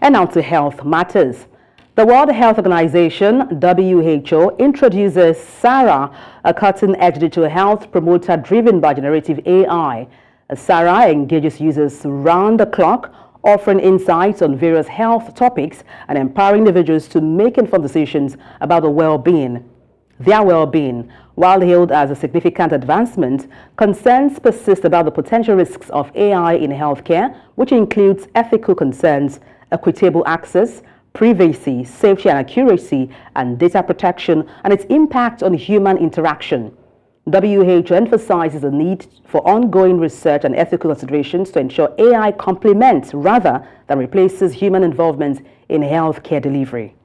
And now to health matters. The World Health Organization, WHO, introduces S.A.R.A.H, a cutting-edge digital health promoter driven by generative AI. S.A.R.A.H engages users round the clock, offering insights on various health topics and empowering individuals to make informed decisions about their well-being. While hailed as a significant advancement, concerns persist about the potential risks of AI in healthcare, which includes ethical concerns, equitable access, privacy, safety and accuracy, and data protection, and its impact on human interaction. WHO emphasizes the need for ongoing research and ethical considerations to ensure AI complements rather than replaces human involvement in healthcare delivery.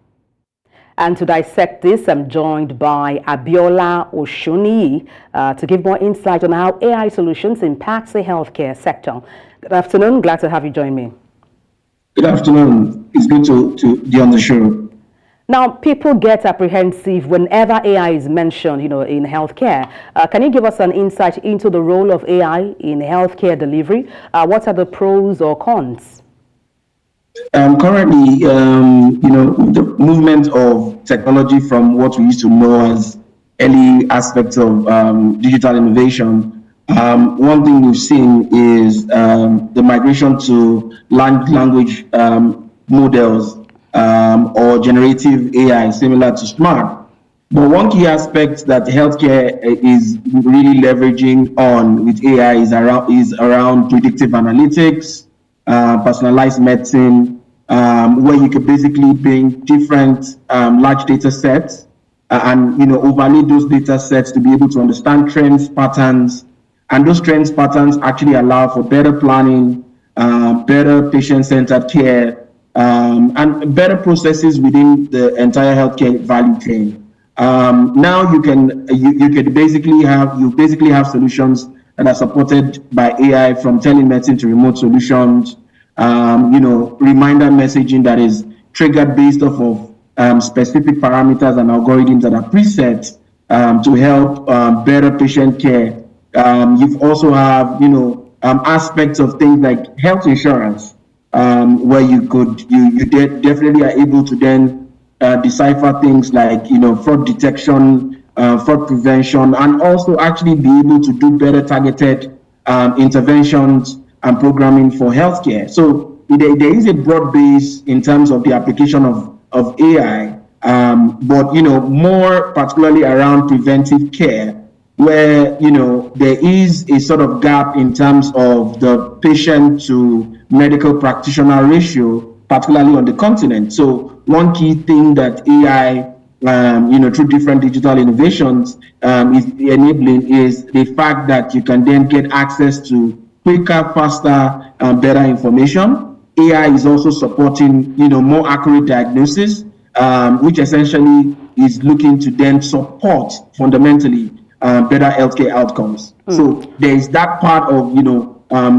And to dissect this, I'm joined by Abiola Oshunniyi to give more insight on how AI solutions impact the healthcare sector. Good afternoon. Glad to have you join me. Good afternoon. It's good to be on the show. Now, people get apprehensive whenever AI is mentioned, in healthcare. Can you give us an insight into the role of AI in healthcare delivery? What are the pros or cons? Currently, the movement of technology from what we used to know as early aspects of digital innovation, one thing we've seen is the migration to language models or generative AI, similar to S.A.R.A.H. But one key aspect that healthcare is really leveraging on with AI is around predictive analytics, personalized medicine, where you could basically bring different large data sets and overlay those data sets to be able to understand trends, patterns, and those trends, patterns actually allow for better planning, better patient-centered care, and better processes within the entire healthcare value chain. Now you basically have solutions that are supported by AI, from telemedicine to remote solutions, reminder messaging that is triggered based off of specific parameters and algorithms that are preset to help better patient care. You've also have aspects of things like health insurance, where you definitely are able to then decipher things like fraud detection, fraud prevention, and also actually be able to do better targeted interventions and programming for healthcare. So there is a broad base in terms of the application of AI, but more particularly around preventive care, where there is a sort of gap in terms of the patient to medical practitioner ratio, particularly on the continent. So one key thing that AI, through different digital innovations, is enabling is the fact that you can then get access to quicker, faster, better information. AI is also supporting, more accurate diagnosis, which essentially is looking to then support fundamentally better healthcare outcomes. So there is that part of,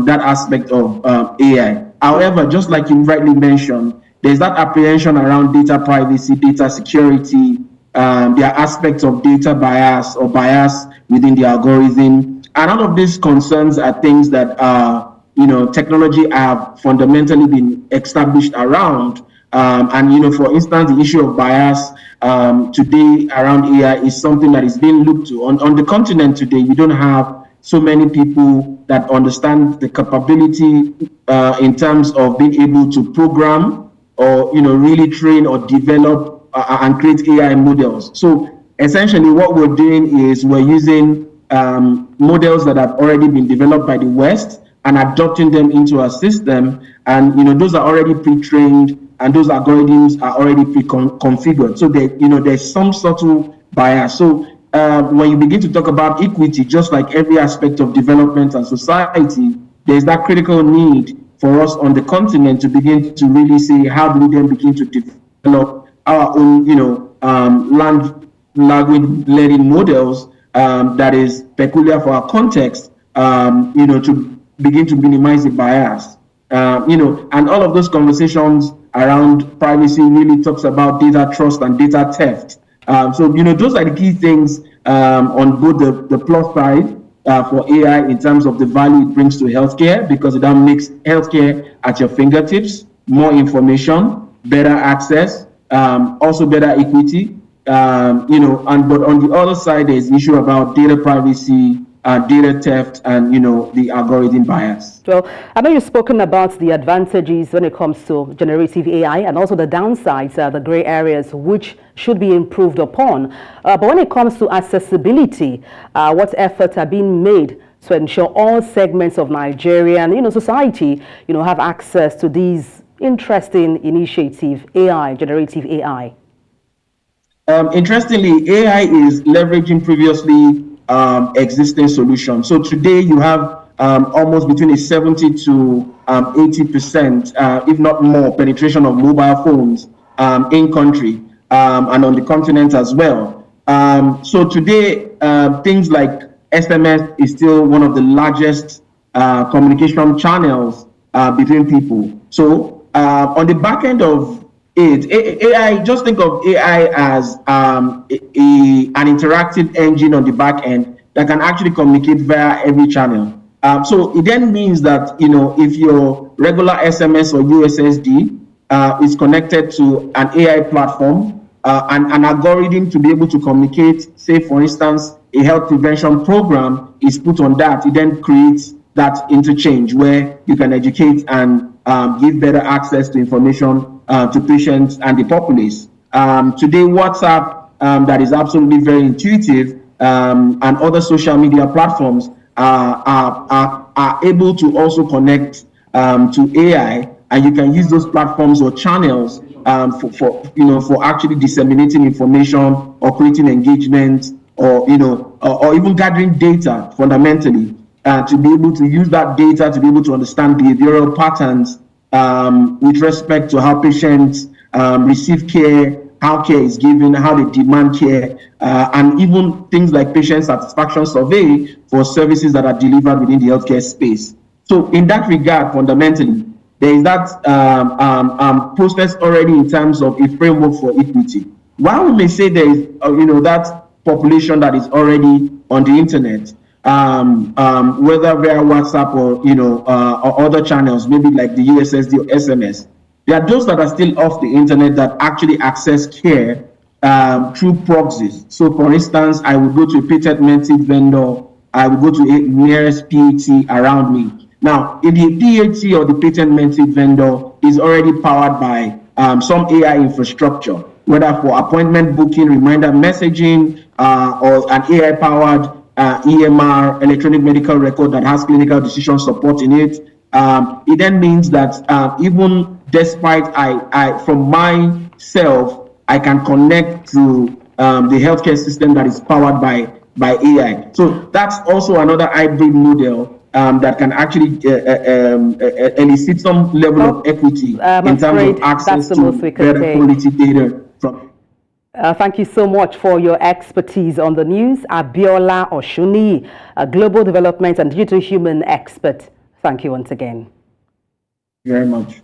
that aspect of AI. However, just like you rightly mentioned, there's that apprehension around data privacy, data security. There are aspects of data bias or bias within the algorithm. And all of these concerns are things that technology have fundamentally been established around. And for instance, the issue of bias today around AI is something that is being looked to. On the continent today, you don't have so many people that understand the capability in terms of being able to program or really train or develop and create AI models. So essentially, what we're doing is we're using models that have already been developed by the West and adopting them into our system, and those are already pre-trained and those algorithms are already pre-configured. So there's some subtle bias. So when you begin to talk about equity, just like every aspect of development and society, there's that critical need for us on the continent to begin to really see how do we then begin to develop our own language learning models that is peculiar for our context, to begin to minimize the bias. And all of those conversations around privacy really talks about data trust and data theft. So those are the key things on both the plus side for AI in terms of the value it brings to healthcare, because it then makes healthcare at your fingertips, more information, better access, also better equity, but on the other side, there's the issue about data privacy, data theft, and the algorithm bias. Well, I know you've spoken about the advantages when it comes to generative AI and also the downsides, the gray areas which should be improved upon. But when it comes to accessibility, what efforts are being made to ensure all segments of Nigerian, society, have access to these interesting initiative, AI, generative AI? Interestingly, AI is leveraging previously existing solutions. So today you have almost between a 70 to 80%, if not more, penetration of mobile phones in country and on the continent as well. So today, things like SMS is still one of the largest communication channels between people. So on the back end of AI, just think of AI as an interactive engine on the back end that can actually communicate via every channel. So it then means that, if your regular SMS or USSD is connected to an AI platform and an algorithm to be able to communicate, say, for instance, a health prevention program is put on that, it then creates that interchange where you can educate and give better access to information to patients and the populace. Today, WhatsApp, that is absolutely very intuitive, and other social media platforms are able to also connect to AI, and you can use those platforms or channels for actually disseminating information or creating engagement or even gathering data fundamentally to be able to use that data to be able to understand behavioral patterns with respect to how patients receive care, how care is given, how they demand care, and even things like patient satisfaction survey for services that are delivered within the healthcare space. So in that regard, fundamentally, there is that process already in terms of a framework for equity. While we may say there is, that population that is already on the internet, whether via WhatsApp or other channels, maybe like the USSD or SMS, there are those that are still off the internet that actually access care through proxies. So, for instance, I would go to a patent medicine vendor, I would go to a nearest PAT around me. Now, if the PAT or the patent medicine vendor is already powered by some AI infrastructure, whether for appointment booking, reminder messaging, or an AI-powered EMR, electronic medical record that has clinical decision support in it, it then means that even despite I from myself, I can connect to the healthcare system that is powered by AI. So that's also another hybrid model that can actually elicit some level of equity in terms of access to better quality data from. Thank you so much for your expertise on the news. Abiola Oshunniyi, a global development and digital human expert. Thank you once again. Very much.